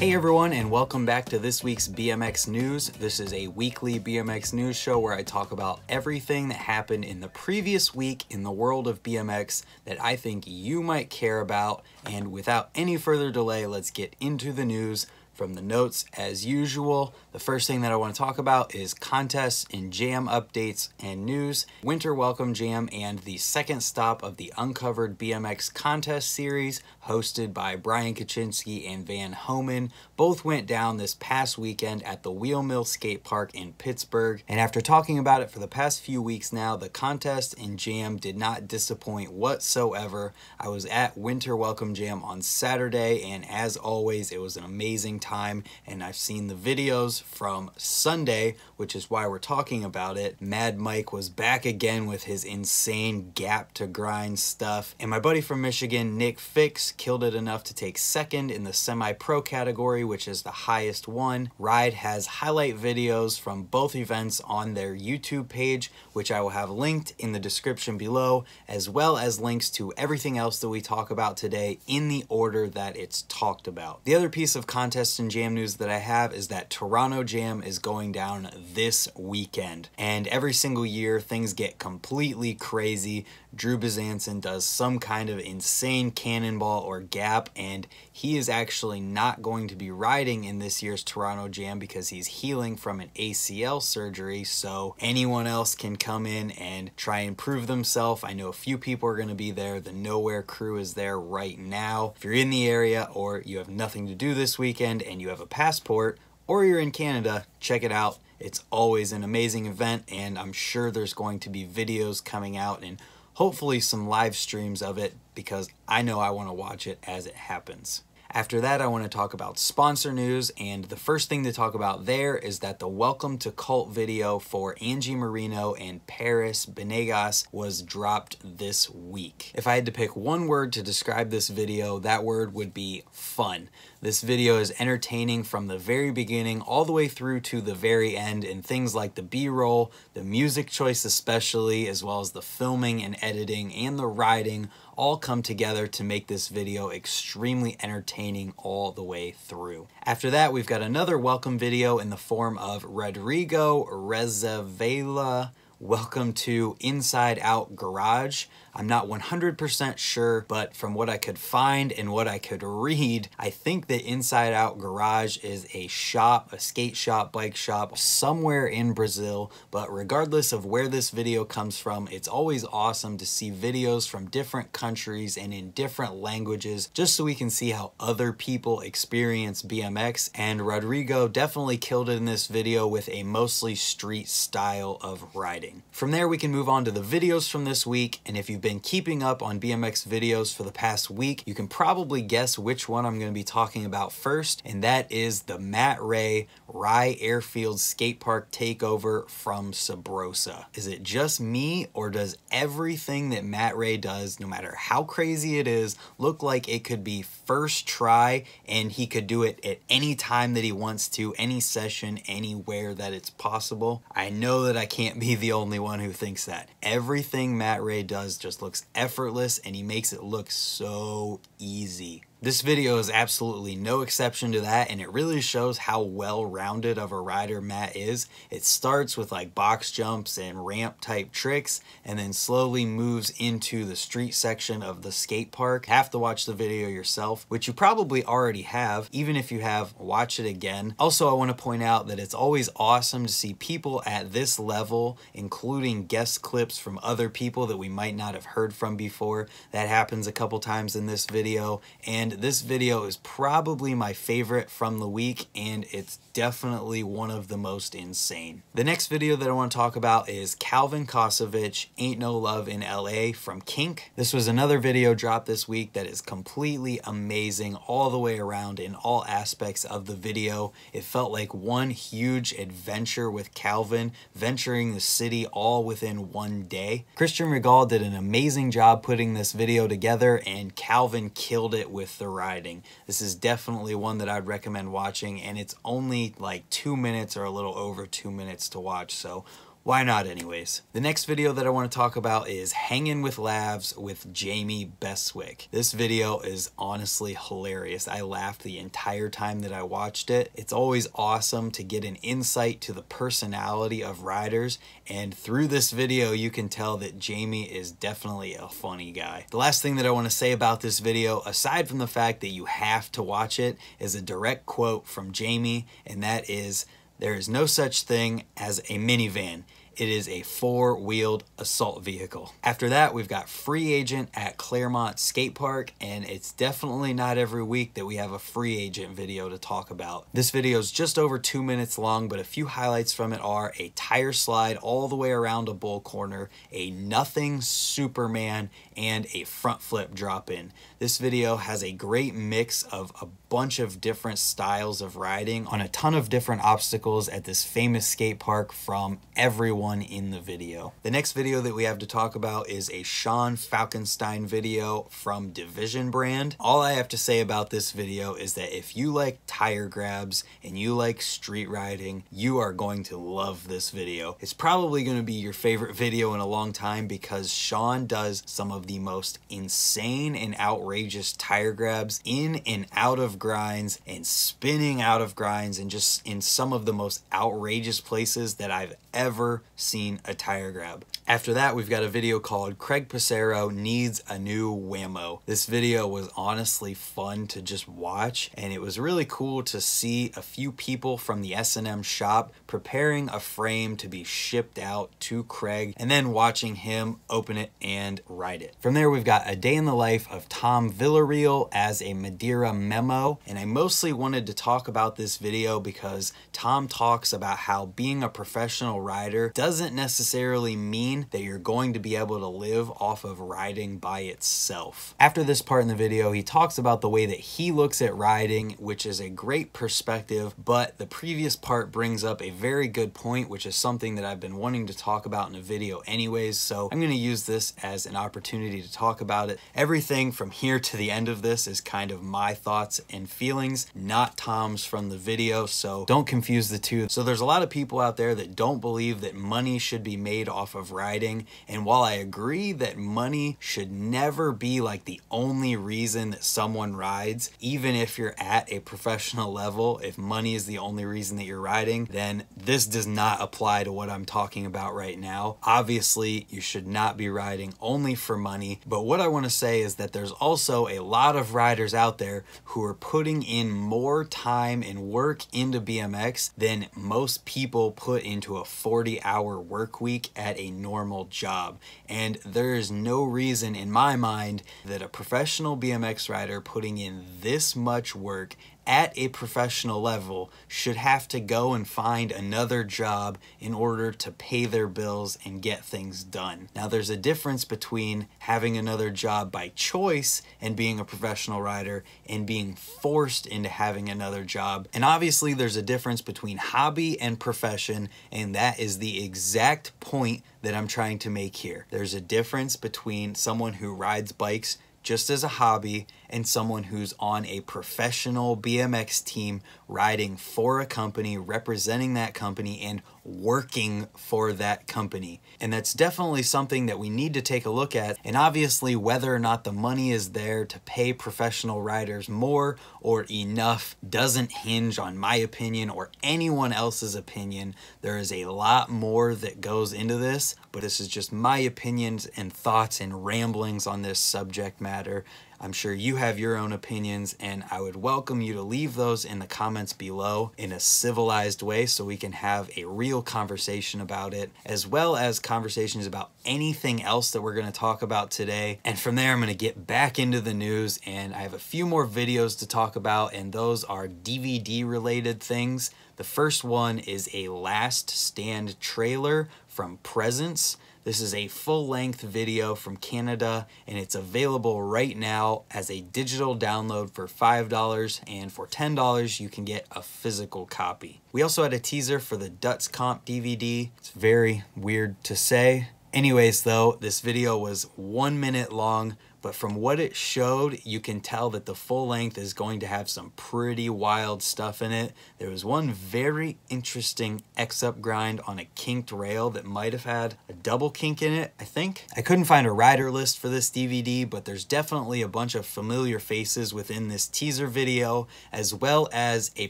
Hey everyone, and welcome back to this week's BMX News. This is a weekly BMX news show where I talk about everything that happened in the previous week in the world of BMX that I think you might care about. And without any further delay, let's get into the news. From the notes, as usual, the first thing that I want to talk about is contests and jam updates and news. Winter Welcome Jam and the second stop of the Uncovered BMX contest series, hosted by Brian Kaczynski and Van Homan, both went down this past weekend at the Wheel Mill Skatepark in Pittsburgh. And after talking about it for the past few weeks now, the contest and jam did not disappoint whatsoever. I was at Winter Welcome Jam on Saturday, and as always, it was an amazing time, and I've seen the videos from Sunday, which is why we're talking about it. Mad Mike was back again with his insane gap to grind stuff, and my buddy from Michigan, Nick Fix, killed it enough to take second in the semi-pro category, which is the highest one. Ride has highlight videos from both events on their YouTube page, which I will have linked in the description below, as well as links to everything else that we talk about today in the order that it's talked about. The other piece of contest and jam news that I have is that Toronto Jam is going down this weekend, and every single year things get completely crazy. Drew Bezanson does some kind of insane cannonball or gap, and he is actually not going to be riding in this year's Toronto Jam because he's healing from an ACL surgery, so anyone else can come in and try and prove themselves. I know a few people are going to be there. The Nowhere crew is there right now. If you're in the area or you have nothing to do this weekend and you have a passport, or you're in Canada, check it out. It's always an amazing event, and I'm sure there's going to be videos coming out and hopefully some live streams of it, because I know I want to watch it as it happens. After that, I want to talk about sponsor news, and the first thing to talk about there is that the Welcome to Cult video for Angie Marino and Perris Benegas was dropped this week. If I had to pick one word to describe this video, that word would be fun. This video is entertaining from the very beginning all the way through to the very end, and things like the B-roll, the music choice especially, as well as the filming and editing and the riding all come together to make this video extremely entertaining all the way through. After that, we've got another welcome video in the form of Rodrigo Rezavela. Welcome to Inside Out Garage. I'm not 100% sure, but from what I could find and what I could read, I think that Inside Out Garage is a shop, a skate shop, bike shop, somewhere in Brazil. But regardless of where this video comes from, it's always awesome to see videos from different countries and in different languages, just so we can see how other people experience BMX. And Rodrigo definitely killed it in this video with a mostly street style of riding. From there, we can move on to the videos from this week, and if you've been keeping up on BMX videos for the past week, you can probably guess which one I'm going to be talking about first, and that is the Matt Ray Airfield Skatepark Takeover from Subrosa. Is it just me, or does everything that Matt Ray does, no matter how crazy it is, look like it could be first try, and he could do it at any time that he wants to, any session, anywhere that it's possible? I know that I can't be the only one who thinks that. Everything Matt Ray does just looks effortless, and he makes it look so easy. This video is absolutely no exception to that, and it really shows how well-rounded of a rider Matt is. It starts with like box jumps and ramp type tricks, and then slowly moves into the street section of the skate park. You have to watch the video yourself, which you probably already have. Even if you have, watch it again. Also, I want to point out that it's always awesome to see people at this level, including guest clips from other people that we might not have heard from before. That happens a couple times in this video, and this video is probably my favorite from the week, and it's definitely one of the most insane. The next video that I want to talk about is Calvin Kosovich, Ain't No Love in LA from Kink. This was another video dropped this week that is completely amazing all the way around in all aspects of the video. It felt like one huge adventure with Calvin, venturing the city all within one day. Christian Regal did an amazing job putting this video together, and Calvin killed it with the riding. This is definitely one that I'd recommend watching, and it's only like 2 minutes or a little over 2 minutes to watch, so why not anyways? The next video that I want to talk about is Hangin with Lavs with Jamie Bestwick. This video is honestly hilarious. I laughed the entire time that I watched it. It's always awesome to get an insight to the personality of riders, and through this video you can tell that Jamie is definitely a funny guy. The last thing that I want to say about this video, aside from the fact that you have to watch it, is a direct quote from Jamie, and that is, "There is no such thing as a minivan. It is a four-wheeled assault vehicle." After that, we've got Free Agent at Clairemont Skatepark, and it's definitely not every week that we have a Free Agent video to talk about. This video is just over 2 minutes long, but a few highlights from it are a tire slide all the way around a bull corner, a nothing Superman, and a front flip drop-in. This video has a great mix of a bunch of different styles of riding on a ton of different obstacles at this famous skate park from everyone in the video. The next video that we have to talk about is a Sean Falkenstein video from Division brand. All I have to say about this video is that if you like tire grabs and you like street riding, you are going to love this video. It's probably going to be your favorite video in a long time because Sean does some of the most insane and outrageous tire grabs in and out of grinds and spinning out of grinds and just in some of the most outrageous places that I've ever seen a tire grab. After that, we've got a video called Craig Passero Needs a New Whammo. This video was honestly fun to just watch, and it was really cool to see a few people from the S&M shop preparing a frame to be shipped out to Craig, and then watching him open it and ride it. From there, we've got a day in the life of Tom Villarreal as a Madera Memo, and I mostly wanted to talk about this video because Tom talks about how being a professional rider doesn't necessarily mean that you're going to be able to live off of riding by itself. After this part in the video, he talks about the way that he looks at riding, which is a great perspective, but the previous part brings up a very good point, which is something that I've been wanting to talk about in a video anyways, so I'm going to use this as an opportunity to talk about it. Everything from here to the end of this is kind of my thoughts and feelings, not Tom's from the video, so don't confuse the two. So there's a lot of people out there that don't believe that money should be made off of riding, and while I agree that money should never be like the only reason that someone rides, even if you're at a professional level, if money is the only reason that you're riding, then this does not apply to what I'm talking about right now. Obviously, you should not be riding only for money, but what I want to say is that there's also a lot of riders out there who are putting in more time and work into BMX than most people put into a 40-hour work week at a normal job. And there is no reason in my mind that a professional BMX rider putting in this much work at a professional level should have to go and find another job in order to pay their bills and get things done. Now, there's a difference between having another job by choice and being a professional rider and being forced into having another job. And obviously there's a difference between hobby and profession, and that is the exact point that I'm trying to make here. There's a difference between someone who rides bikes just as a hobby and someone who's on a professional BMX team riding for a company, representing that company, and working for that company. And that's definitely something that we need to take a look at. And obviously, whether or not the money is there to pay professional riders more or enough doesn't hinge on my opinion or anyone else's opinion. There is a lot more that goes into this, but this is just my opinions and thoughts and ramblings on this subject matter. I'm sure you have your own opinions, and I would welcome you to leave those in the comments below in a civilized way so we can have a real conversation about it, as well as conversations about anything else that we're going to talk about today. And from there, I'm going to get back into the news, and I have a few more videos to talk about, and those are DVD related things. The first one is a Last Stand trailer from Presence. This is a full-length video from Canada, and it's available right now as a digital download for $5, and for $10 you can get a physical copy. We also had a teaser for the DUTSCOMP DVD. It's very weird to say. Anyways though, this video was 1 minute long, but from what it showed, you can tell that the full length is going to have some pretty wild stuff in it. There was one very interesting X-up grind on a kinked rail that might have had a double kink in it, I think. I couldn't find a rider list for this DVD, but there's definitely a bunch of familiar faces within this teaser video, as well as a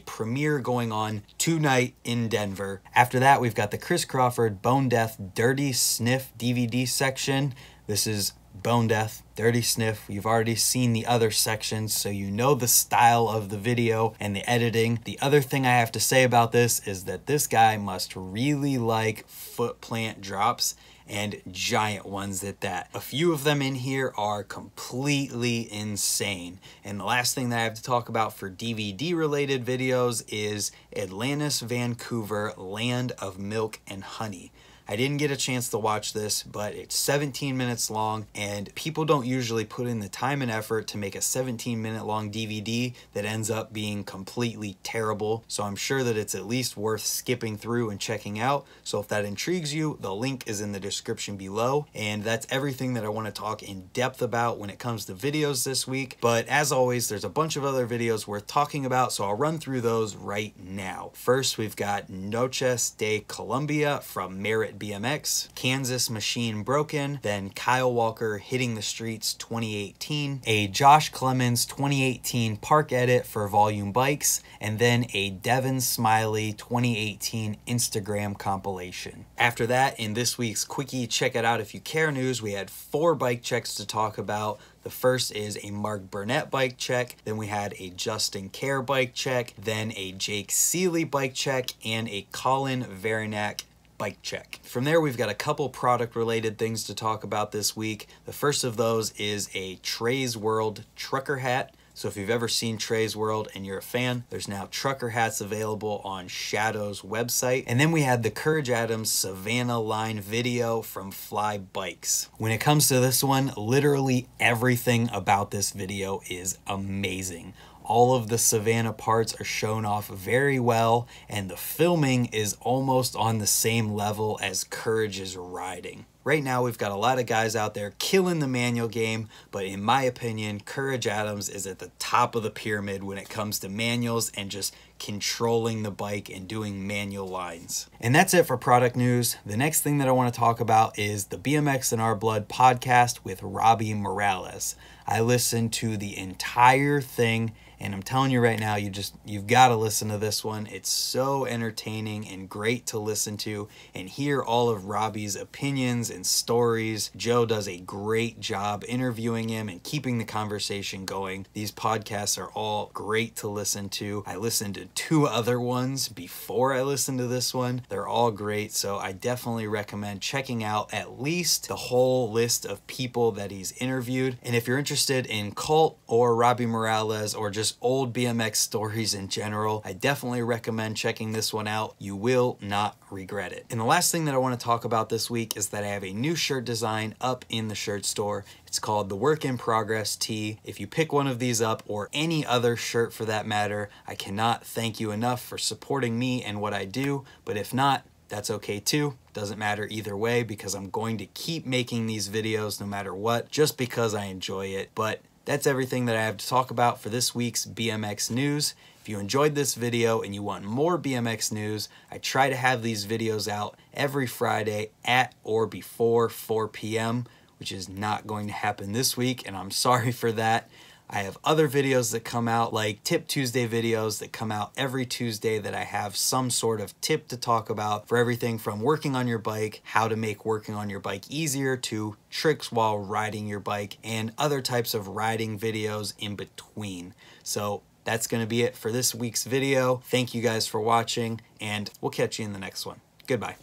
premiere going on tonight in Denver. After that, we've got the Chris Crawford Bone Deth Dirty Sniff DVD section. This is Bone Deth, Dirty Sniff. You've already seen the other sections, so you know the style of the video and the editing. The other thing I have to say about this is that this guy must really like foot plant drops, and giant ones at that. A few of them in here are completely insane. And the last thing that I have to talk about for DVD related videos is Atlantis, Vancouver, Land of Milk and Honey. I didn't get a chance to watch this, but it's 17 minutes long, and people don't usually put in the time and effort to make a 17-minute long DVD that ends up being completely terrible. So I'm sure that it's at least worth skipping through and checking out. So if that intrigues you, the link is in the description below. And that's everything that I want to talk in depth about when it comes to videos this week. But as always, there's a bunch of other videos worth talking about, so I'll run through those right now. First, we've got Noches de Colombia from Merit BMX, Kansas Machine Broken, then Kyle Walker Hitting the Streets 2018, a Josh Clemens 2018 Park Edit for Volume Bikes, and then a Devin Smiley 2018 Instagram compilation. After that, in this week's Quickie Check It Out If You Care news, we had 4 bike checks to talk about. The first is a Mark Burnett bike check, then we had a Justin Kerr bike check, then a Jake Seeley bike check, and a Colin Varinac bike check. From there, we've got a couple product related things to talk about this week. The first of those is a Trey's World trucker hat. So if you've ever seen Trey's World and you're a fan, there's now trucker hats available on Shadow's website. And then we had the Courage Adams Savannah line video from Fly Bikes. When it comes to this one, literally everything about this video is amazing. All of the Savannah parts are shown off very well, and the filming is almost on the same level as Courage's riding. Right now, we've got a lot of guys out there killing the manual game, but in my opinion, Courage Adams is at the top of the pyramid when it comes to manuals and just controlling the bike and doing manual lines. And that's it for product news. The next thing that I want to talk about is the BMX in Our Blood podcast with Robbie Morales. I listened to the entire thing, and I'm telling you right now, you've got to listen to this one. It's so entertaining and great to listen to and hear all of Robbie's opinions and stories. Joe does a great job interviewing him and keeping the conversation going. These podcasts are all great to listen to. I listened to 2 other ones before I listened to this one. They're all great, so I definitely recommend checking out at least the whole list of people that he's interviewed. And if you're interested in Cult or Robbie Morales or just old BMX stories in general, I definitely recommend checking this one out. You will not regret it. And the last thing that I want to talk about this week is that I have a new shirt design up in the shirt store. It's called the Work in Progress tee. If you pick one of these up, or any other shirt for that matter, I cannot thank you enough for supporting me and what I do. But if not, that's okay too. Doesn't matter either way, because I'm going to keep making these videos no matter what, just because I enjoy it. But that's everything that I have to talk about for this week's BMX news. If you enjoyed this video and you want more BMX news, I try to have these videos out every Friday at or before 4 p.m., which is not going to happen this week, and I'm sorry for that. I have other videos that come out, like Tip Tuesday videos that come out every Tuesday, that I have some sort of tip to talk about for everything from working on your bike, how to make working on your bike easier, to tricks while riding your bike, and other types of riding videos in between. So that's going to be it for this week's video. Thank you guys for watching, and we'll catch you in the next one. Goodbye.